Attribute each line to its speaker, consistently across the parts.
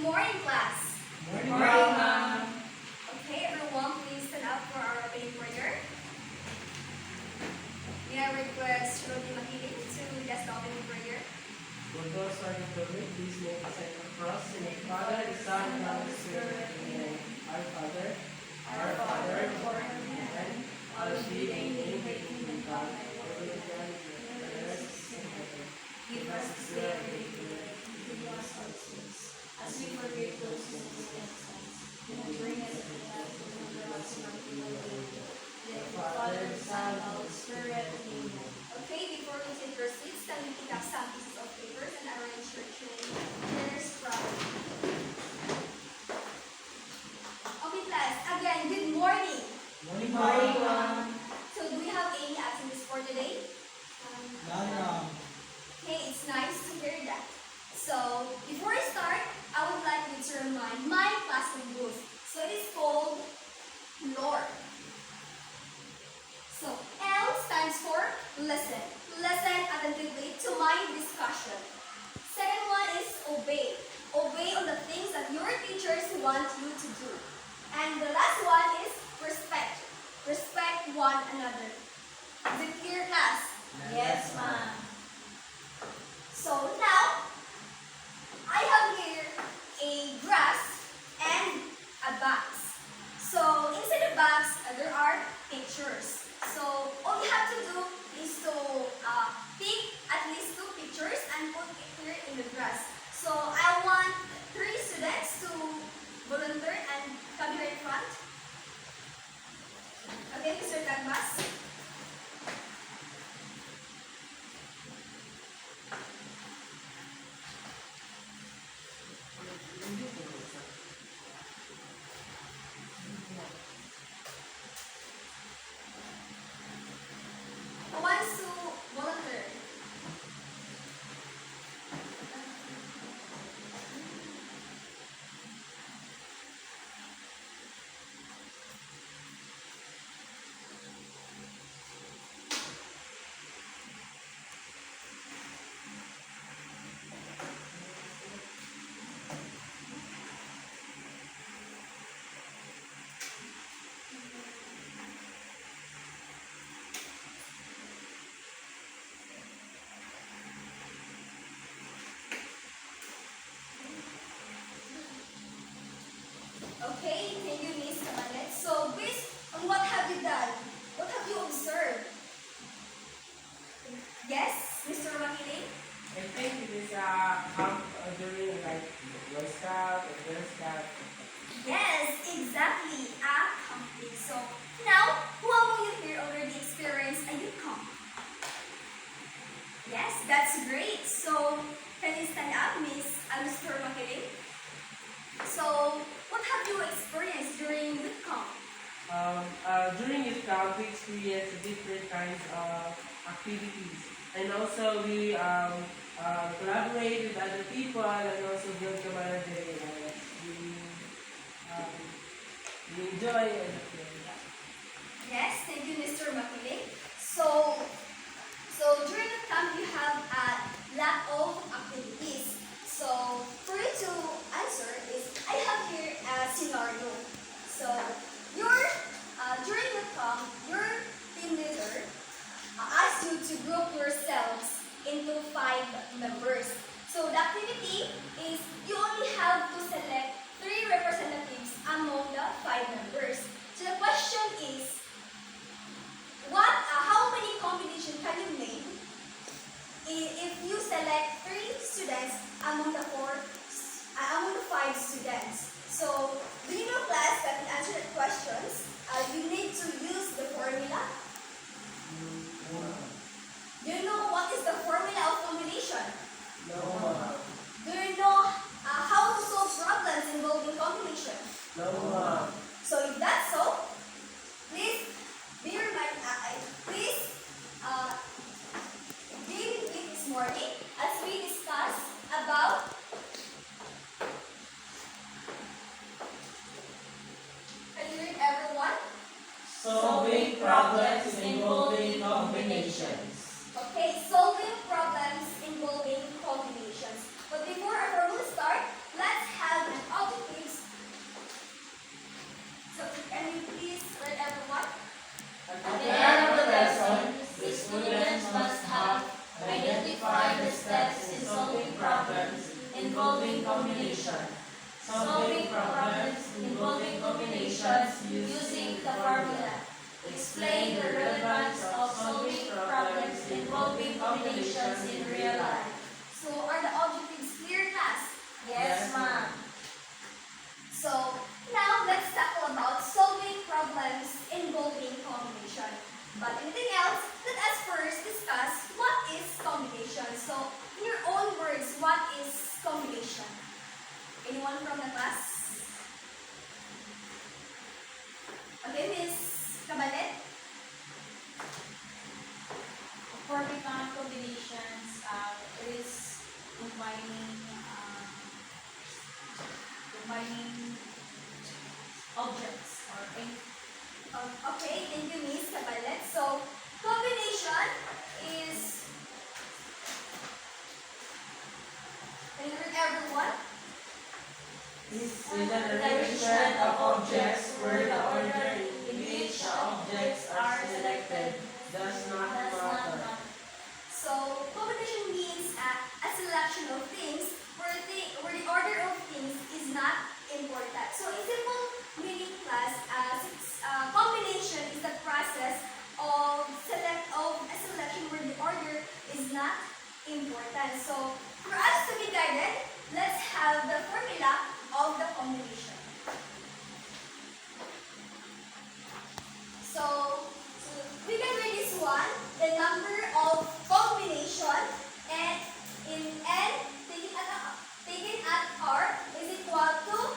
Speaker 1: morning, class.
Speaker 2: Morning, ma'am.
Speaker 1: Okay, everyone, please stand up for our opening prayer. May I request Rudy Makiling to lead us the opening prayer?
Speaker 2: Lord God, starting from me, please make a sign of cross. In the Father, the Son, and the Holy Spirit. Amen. Our Father, who art in heaven, hallowed be thy name, thy kingdom come, thy will be done on earth as in heaven. Give us this day our daily bread, and forgive us our sins, as we forgive those who sin against us. Do not bring us into temptation, but deliver us from evil. The Father, the Son, and the Holy Spirit. Amen.
Speaker 1: Okay, before we take our seats, can we pick up some pieces of papers and arrange your chairs properly? Okay, class. Again, good morning.
Speaker 2: Morning,
Speaker 3: ma'am.
Speaker 1: So, do we have any activities for today?
Speaker 2: None, ma'am.
Speaker 1: Hey, it's nice to hear that. So, before I start, I would like you to remind my classroom booth. So, it is called Lord. So, L stands for listen. Listen attentively to my discussion. Second one is obey. Obey on the things that your teachers want you to do. And the last one is respect. Respect one another. Is it clear, class?
Speaker 3: Yes, ma'am.
Speaker 1: So now, I have here a grass and a box. So inside the box, there are pictures. So all you have to do is to pick at least 2 pictures and put it here in the grass. So I want 3 students to volunteer and come here in front. Okay, Mr. Canvas. Who wants to volunteer? Okay, thank you, Miss Kamanet. So, based on what have you done? What have you observed? Yes, Mr. Makiling?
Speaker 2: I think it is camp during like Boy Scout or Girl Scout.
Speaker 1: Yes, exactly. A camping. So, now, who among you here already experienced a youth camp? Yes, that's great. So, can you stand up, Mr. Makiling? So, what have you experienced during youth camp?
Speaker 2: During youth camp, we experience different kinds of activities, and also we collaborate with other people, and also build camaraderie. Um, we enjoy everything.
Speaker 1: Yes, thank you, Mr. Makiling. So during the camp, you have a lot of activities. So, for you to answer is, I have here a scenario. So, during the camp, your team leader asked you to group yourselves into 5 members. So, the activity is you only have to select 3 representatives among the 5 members. So, the question is, how many combinations can you make if you select 3 students among the 5 students? So, do you know, class, that in answer the questions, you need to use the formula? Do you know what is the formula of combination?
Speaker 2: No.
Speaker 1: Do you know how to solve problems involving combination?
Speaker 2: No.
Speaker 1: So, if that's so, please be reminded, please be with me this morning as we discuss about can you read, everyone?
Speaker 3: Solving problems involving combinations.
Speaker 1: Okay, solving problems involving combinations. But before our formula start, let's have an
Speaker 3: involving combination. Solving problems involving combinations using the formula. Explain the relevance of solving problems involving combinations in real life.
Speaker 1: So are the objectives clear, class?
Speaker 3: Yes, ma'am.
Speaker 1: So now let's tackle about solving problems involving combination. But anything else, let us first discuss what is combination. So in your own words, what is combination? Anyone from the class? Okay, Miss Cabanet?
Speaker 4: Forming combinations is combining objects or things.
Speaker 1: Okay, thank you, Miss Cabanet. So combination is, can you read everyone?
Speaker 2: Is the relation of objects where the order in which the objects are selected does not matter.
Speaker 1: So, combination means a selection of things where the order of things is not important. So, in simple meaning class, combination is the process of a selection where the order is not important. So, for us to be guided, let's have the formula of the combination. So we can read this one, the number of combination and in n taken at r is equal to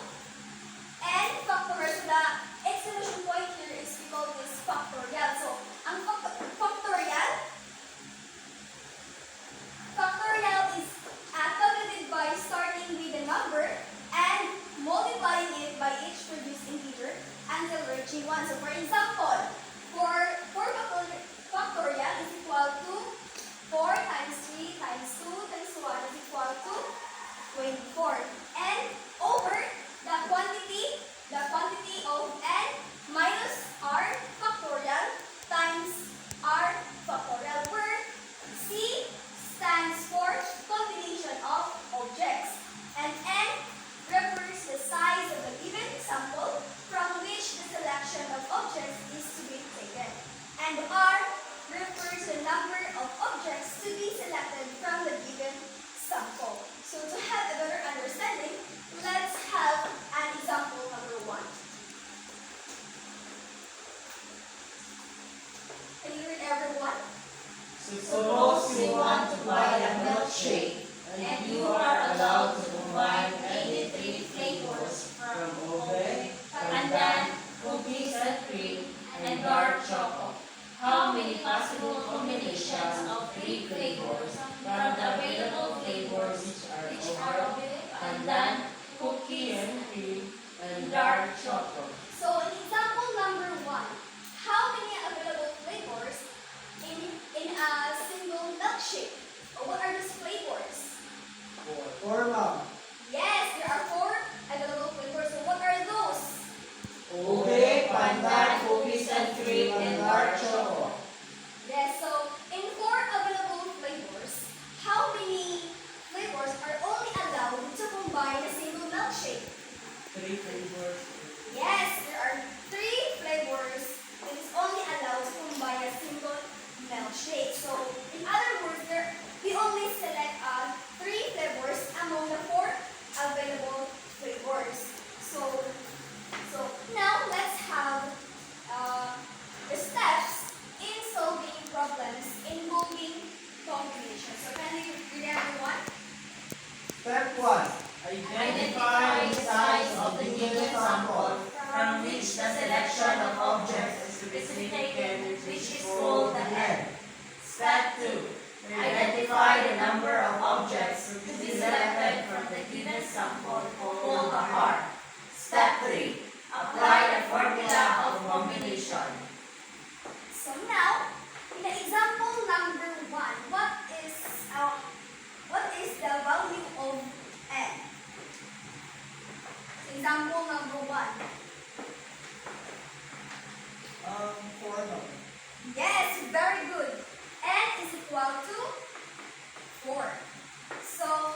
Speaker 1: n factorial. So the exclamation point here is we call this factorial. So ang factorial is calculated by starting with the number and multiplying it by each produced integer until reaching 1. So for example, for factorial is equal to 4 times 3 times 2 times 1 is equal to 24. And over the quantity of n minus r factorial times r factorial, where C stands for combination of objects and n refers the size of the given sample from which the selection of objects is to be taken. And R refers the number of objects to be selected from the given sample. So to have a better understanding, let's have an example number 1. Can you read everyone?
Speaker 3: Suppose you want to buy a milkshake and you are allowed to combine any 3 flavors from ube, pandan, cookies and cream, and dark chocolate. How many possible combinations of 3 flavors from the available flavors which are pandan, cookies and cream, and dark chocolate?
Speaker 1: So in example number 1, how many available flavors in a single milkshake? Or what are those flavors?
Speaker 2: Four, ma'am.
Speaker 1: Yes, there are 4 available flavors. So what are those?
Speaker 3: Ube, pandan, cookies and cream, and dark chocolate.
Speaker 1: Yes, so in 4 available flavors, how many flavors are only allowed to combine a single milkshake?
Speaker 2: 3 flavors.
Speaker 1: Yes, there are 3 flavors that is only allowed to combine a single milkshake. So in other words, we only select 3 flavors among the 4 available flavors. So now let's have the steps in solving problems involving combination. So can you read everyone?
Speaker 2: Step 1.
Speaker 3: Identify the size of the given sample from which the selection of objects is to be taken, which is called the N. Step 2. Identify the number of objects to be selected from the given sample, called the R. Step 3. Apply the formula of combination.
Speaker 1: So now, in the example number 1, what is the value of n? Example number 1.
Speaker 2: 4, ma'am.
Speaker 1: Yes, very good. N is equal to 4. So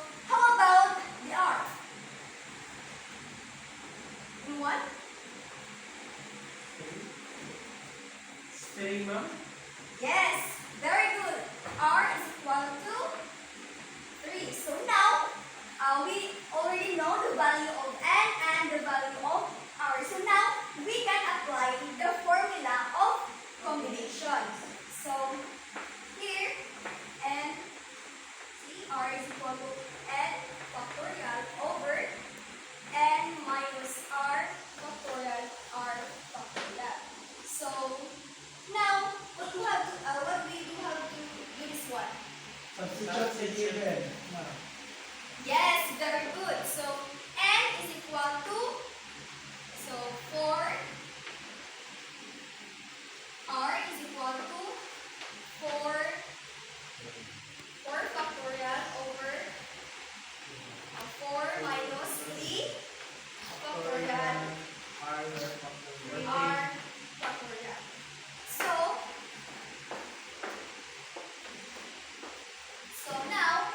Speaker 1: r is equal to n factorial over n minus r factorial r factorial. So now what do we have to do this one?
Speaker 2: Substitute the given.
Speaker 1: Yes, very good. So n is equal to 4 r is equal to 4 factorial over 4 minus 3 factorial r factorial. So now,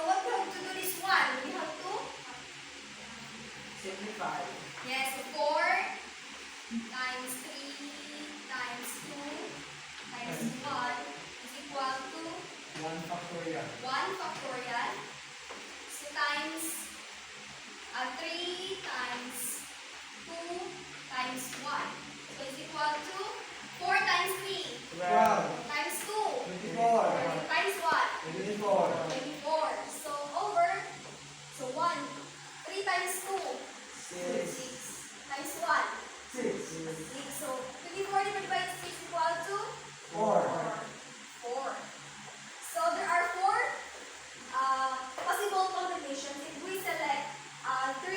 Speaker 1: what we have to do this one? We have to
Speaker 2: Simplify.
Speaker 1: yes, so 4 times 3 times 2 times 1 is equal to
Speaker 2: 1 factorial.
Speaker 1: 1 factorial. So times 3 times 2 times 1. So it's equal to 4 times 3 times 2 times 1. 24. So over. So 1. 3 times 2. 6 times 1. 6. So 24 divided by 6 equal to 4. So there are 4 possible combinations if we select 3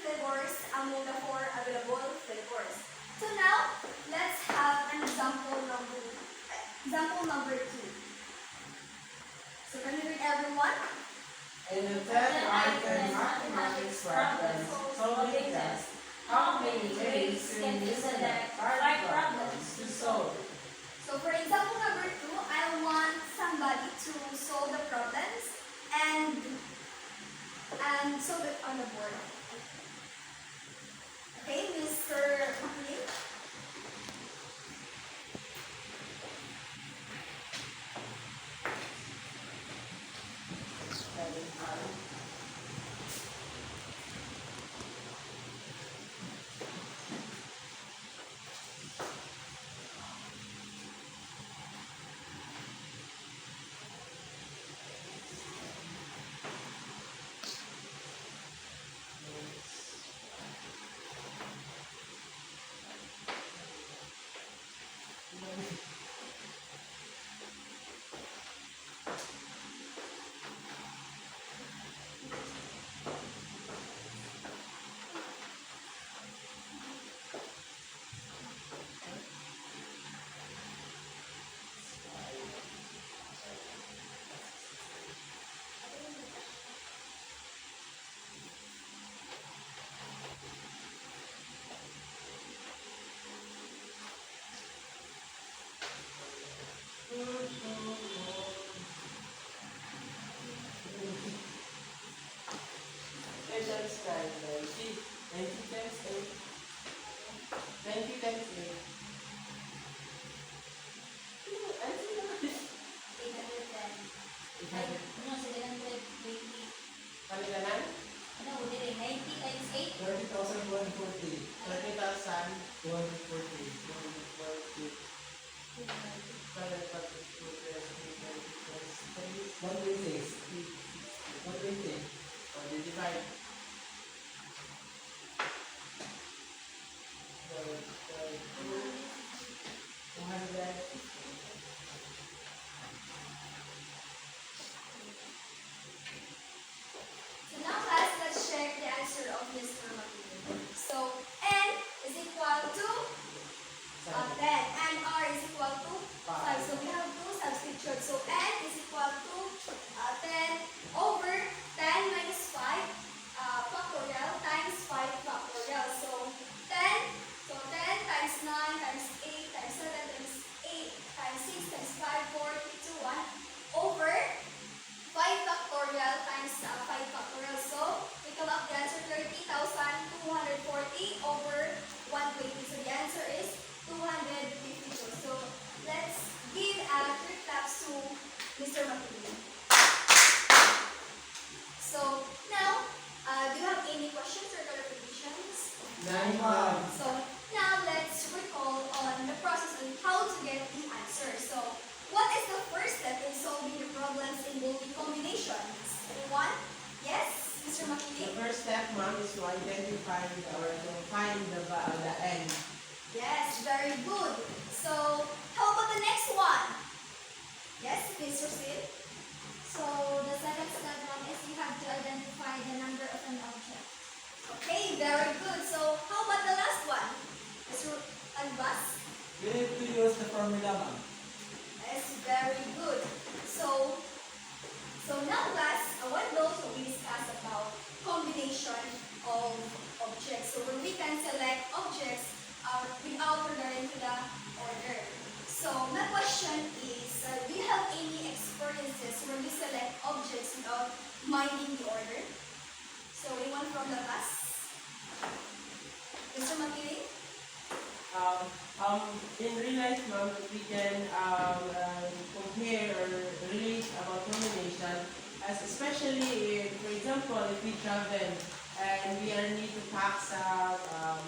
Speaker 1: flavors among the 4 available flavors. So now let's have an example number 2. So can you read everyone?
Speaker 2: In the 10th item mathematics problem solving test, how many ways can you select 5 problems to solve?
Speaker 1: So for example number 2, I want somebody to solve the problems and solve it on the board. Okay, Mr. McLean.
Speaker 2: Times 90 times 8. 20 times 8.
Speaker 1: 810.
Speaker 4: Ano, 720.
Speaker 2: Paliganan?
Speaker 4: Ano, ulit eh, 90 times 8.
Speaker 2: 30,140. 30,140. 120. Divide.
Speaker 1: So now class, let's check the answer of Mr. McLean. So n is equal to 10 and r is equal to 5. So we have to substitute. So n is equal to 10 over 10 minus 5. questions. Anyone? Yes, Mr.
Speaker 2: The
Speaker 1: Makili?
Speaker 2: first step, ma'am, is to identify or to find the end.
Speaker 1: Yes, very good. So, how about the next one? Yes, Mr. Sid?
Speaker 4: So the second step ma'am, is you have to identify the number of an object.
Speaker 1: Okay, very good. So, how about the last one? Mr. Albas?
Speaker 3: We need to use the formula, ma'am.
Speaker 1: Yes, very good. So, now class, what those we discuss about combination of objects. So where we can select objects without regarding to the order. So my question is, do you have any experiences where you select objects without minding the order? So anyone from the class? Mr. Makili?
Speaker 2: In real life, ma'am, we can compare or relate about combination, as especially if, for example, if we travel and we are need to pack some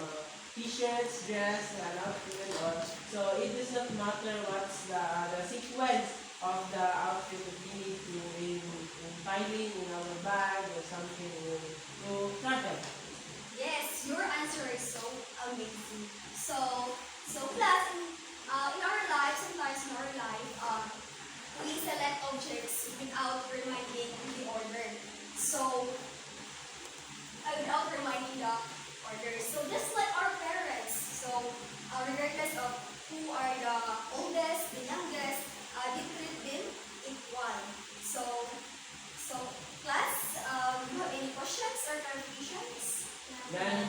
Speaker 2: t-shirts, dress, and outfit and all. So it does not matter what's the sequence of the outfit that we need to in filing in our bag or something to travel.
Speaker 1: Yes, your answer is so amazing. So class, in our life, sometimes in our life, we select objects without reminding the order. So, without reminding the order. So just like our parents, so regardless of who are the oldest, the youngest, they treat them equal. So class, you have any questions or clarifications?
Speaker 2: Then,